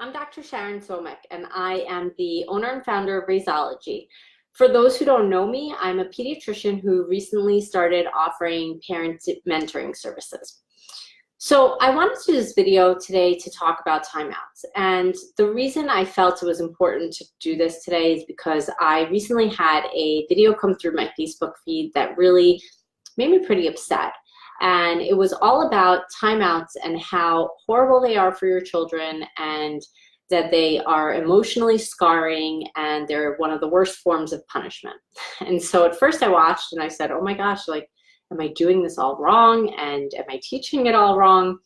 I'm Dr. Sharon Somek, and I am the owner and founder of Raisology. For those who don't know me, I'm a pediatrician who recently started offering parent mentoring services. So I wanted to do this video today to talk about timeouts. And the reason I felt it was important to do this today is because I recently had a video come through my Facebook feed that really made me pretty upset. And it was all about timeouts and how horrible they are for your children, and that they are emotionally scarring and they're one of the worst forms of punishment. And so at first I watched and I said, oh my gosh, like, am I doing this all wrong? And am I teaching it all wrong?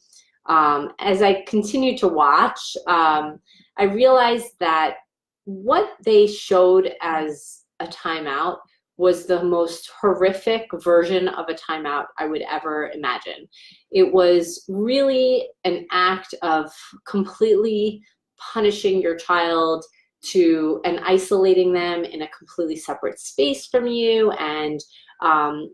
As I continued to watch, I realized that what they showed as a timeout was the most horrific version of a timeout I would ever imagine. It was really an act of completely punishing your child and isolating them in a completely separate space from you, and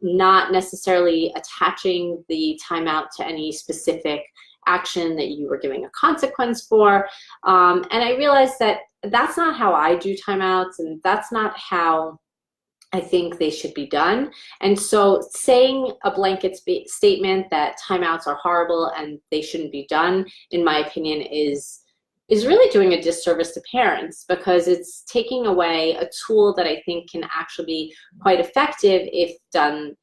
not necessarily attaching the timeout to any specific action that you were giving a consequence for. And I realized that that's not how I do timeouts, and that's not how I think they should be done. And so saying a blanket statement that timeouts are horrible and they shouldn't be done, in my opinion, is really doing a disservice to parents, because it's taking away a tool that I think can actually be quite effective if done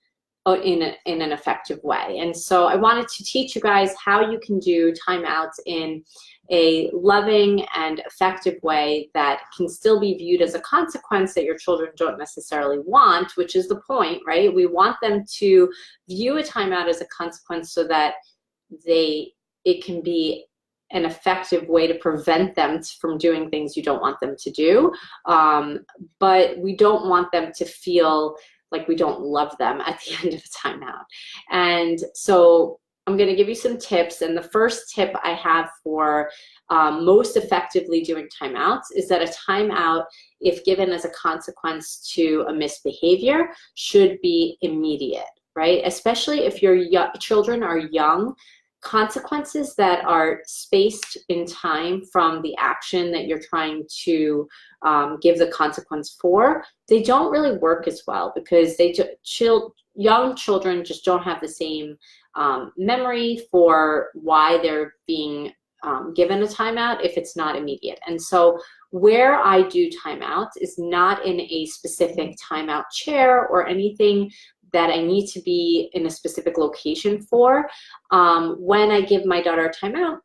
in an effective way. And so I wanted to teach you guys how you can do timeouts in a loving and effective way that can still be viewed as a consequence that your children don't necessarily want, which is the point, right? We want them to view a timeout as a consequence so that it can be an effective way to prevent them from doing things you don't want them to do. But we don't want them to feel like we don't love them at the end of a timeout. And so I'm going to give you some tips. And the first tip I have for most effectively doing timeouts is that a timeout, if given as a consequence to a misbehavior, should be immediate, right? Especially if your children are young. Consequences that are spaced in time from the action that you're trying to give the consequence for, they don't really work as well, because young children just don't have the same memory for why they're being given a timeout if it's not immediate. And so where I do timeouts is not in a specific timeout chair or anything that I need to be in a specific location for. When I give my daughter a timeout,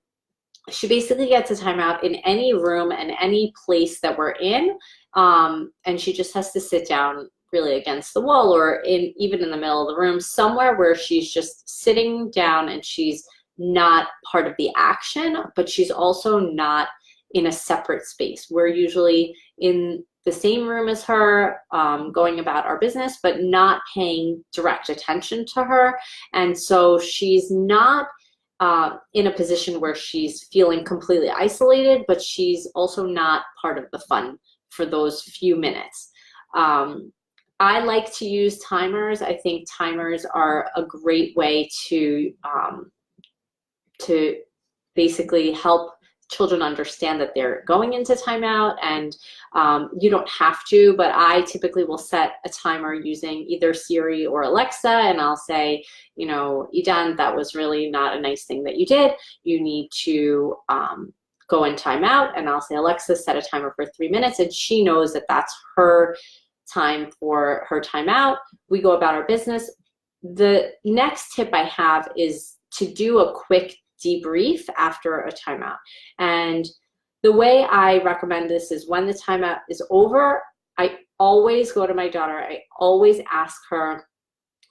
she basically gets a timeout in any room and any place that we're in, and she just has to sit down really against the wall or even in the middle of the room, somewhere where she's just sitting down and she's not part of the action, but she's also not in a separate space. We're usually in the same room as her, going about our business, but not paying direct attention to her. And so she's not in a position where she's feeling completely isolated, but she's also not part of the fun for those few minutes. I like to use timers. I think timers are a great way to basically help children understand that they're going into timeout, and you don't have to, but I typically will set a timer using either Siri or Alexa, and I'll say, you know, Idan, that was really not a nice thing that you did. You need to go in timeout, and I'll say, Alexa, set a timer for 3 minutes, and she knows that that's her time for her timeout. We go about our business. The next tip I have is to do a quick debrief after a timeout. And the way I recommend this is when the timeout is over, I always go to my daughter, I always ask her,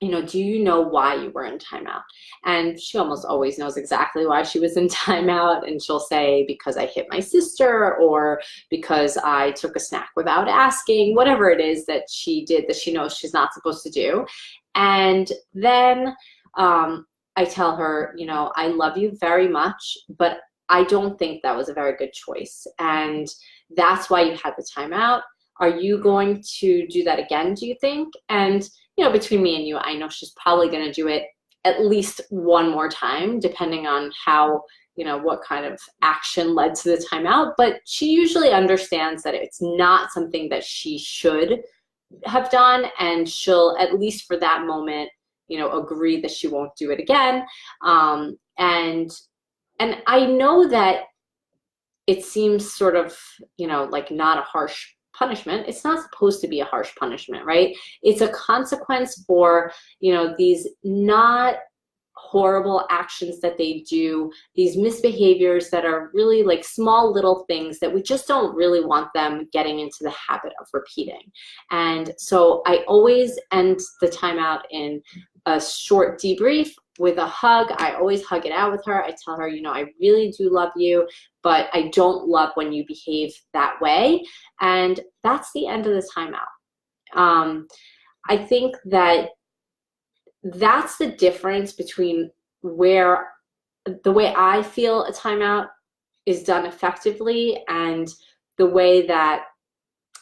you know, do you know why you were in timeout? And she almost always knows exactly why she was in timeout, and she'll say, because I hit my sister, or because I took a snack without asking, whatever it is that she did that she knows she's not supposed to do. And then I tell her, you know, I love you very much, but I don't think that was a very good choice. And that's why you had the timeout. Are you going to do that again, do you think? And, you know, between me and you, I know she's probably going to do it at least one more time, depending on how what kind of action led to the timeout, but she usually understands that it's not something that she should have done, and she'll, at least for that moment, agree that she won't do it again. And I know that it seems sort of, like not a harsh punishment. It's not supposed to be a harsh punishment, right? It's a consequence for, these not horrible actions that they do, these misbehaviors that are really like small little things that we just don't really want them getting into the habit of repeating. And so I always end the timeout in a short debrief with a hug. I always hug it out with her. I tell her, I really do love you, but I don't love when you behave that way. And that's the end of the timeout. I think that that's the difference between where the way I feel a timeout is done effectively and the way that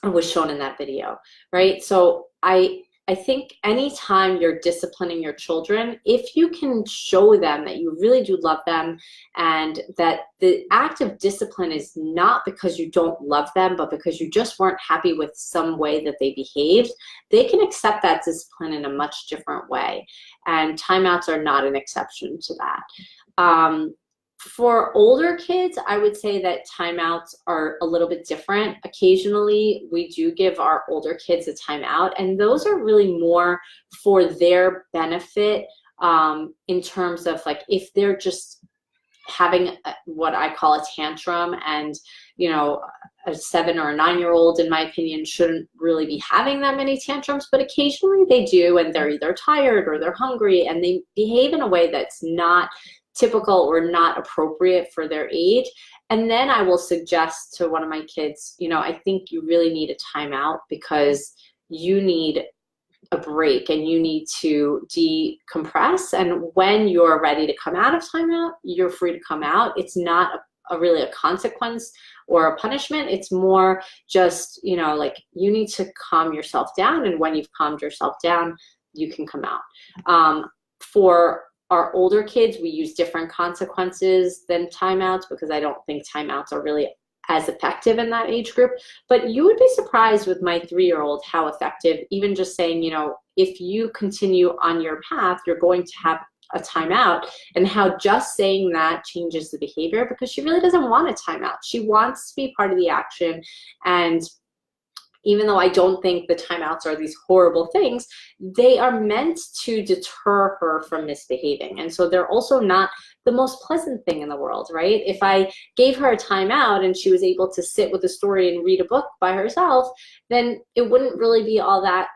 was shown in that video, right? So I think anytime you're disciplining your children, if you can show them that you really do love them and that the act of discipline is not because you don't love them, but because you just weren't happy with some way that they behaved, they can accept that discipline in a much different way. And timeouts are not an exception to that. For older kids, I would say that timeouts are a little bit different. Occasionally, we do give our older kids a timeout, and those are really more for their benefit in terms of like if they're just having what I call a tantrum, and a 7 or a 9-year-old, in my opinion, shouldn't really be having that many tantrums, but occasionally they do, and they're either tired or they're hungry, and they behave in a way that's not typical or not appropriate for their age. And then I will suggest to one of my kids, I think you really need a timeout because you need a break and you need to decompress. And when you're ready to come out of timeout, you're free to come out. It's not really a consequence or a punishment. It's more just, like you need to calm yourself down. And when you've calmed yourself down, you can come out. For our older kids, we use different consequences than timeouts because I don't think timeouts are really as effective in that age group. But you would be surprised with my 3-year-old how effective, even just saying, if you continue on your path, you're going to have a timeout, and how just saying that changes the behavior because she really doesn't want a timeout. She wants to be part of the action. And even though I don't think the timeouts are these horrible things, they are meant to deter her from misbehaving. And so they're also not the most pleasant thing in the world, right? If I gave her a timeout and she was able to sit with a story and read a book by herself, then it wouldn't really be all that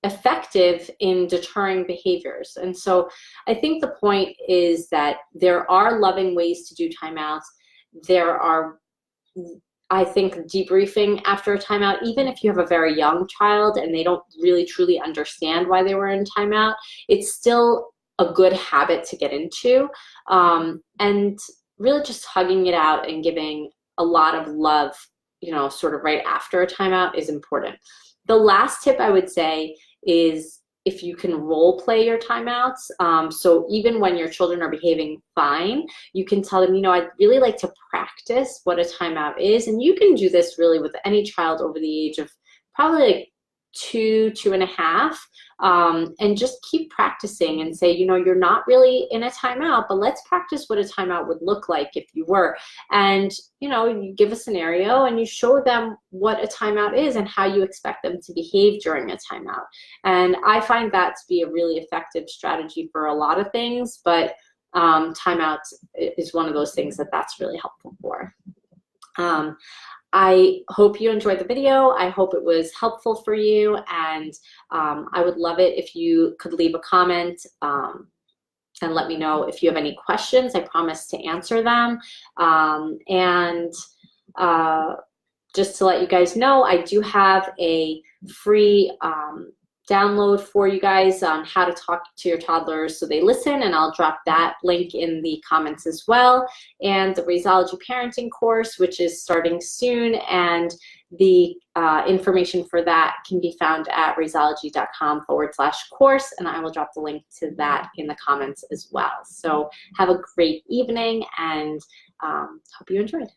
effective in deterring behaviors. And so I think the point is that there are loving ways to do timeouts. There are, I think, debriefing after a timeout, even if you have a very young child and they don't really truly understand why they were in timeout, it's still a good habit to get into. And really just hugging it out and giving a lot of love, sort of right after a timeout is important. The last tip I would say is if you can role play your timeouts. So even when your children are behaving fine, you can tell them, I'd really like to practice what a timeout is. And you can do this really with any child over the age of probably like 2.5, and just keep practicing and say, you're not really in a timeout, but let's practice what a timeout would look like if you were. And, you give a scenario and you show them what a timeout is and how you expect them to behave during a timeout. And I find that to be a really effective strategy for a lot of things, but timeouts is one of those things that's really helpful for. I hope you enjoyed the video. I hope it was helpful for you, and I would love it if you could leave a comment and let me know if you have any questions. I promise to answer them. And just to let you guys know, I do have a free download for you guys on how to talk to your toddlers so they listen, and I'll drop that link in the comments as well. And the Rayzology parenting course, which is starting soon, and the information for that can be found at rayzology.com/course, and I will drop the link to that in the comments as well. So have a great evening, and hope you enjoyed.